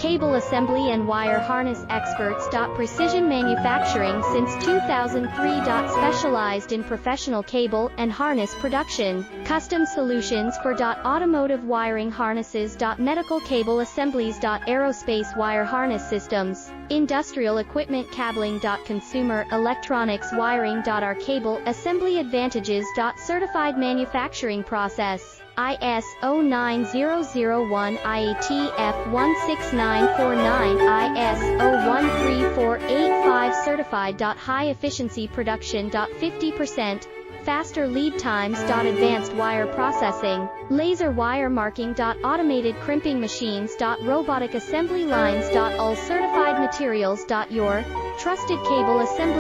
Cable assembly and wire harness experts. Precision manufacturing since 2003. Specialized in professional cable and harness production, custom solutions for automotive wiring harnesses. Medical cable assemblies. Aerospace wire harness systems, industrial equipment cabling. Consumer electronics wiring. Our cable assembly advantages. Certified manufacturing process. ISO 9001, IATF 16949, ISO 13485 certified. High efficiency production. 50% faster lead times. Advanced wire processing, laser wire marking. Automated crimping machines. Robotic assembly lines. All certified materials. Your trusted cable assembly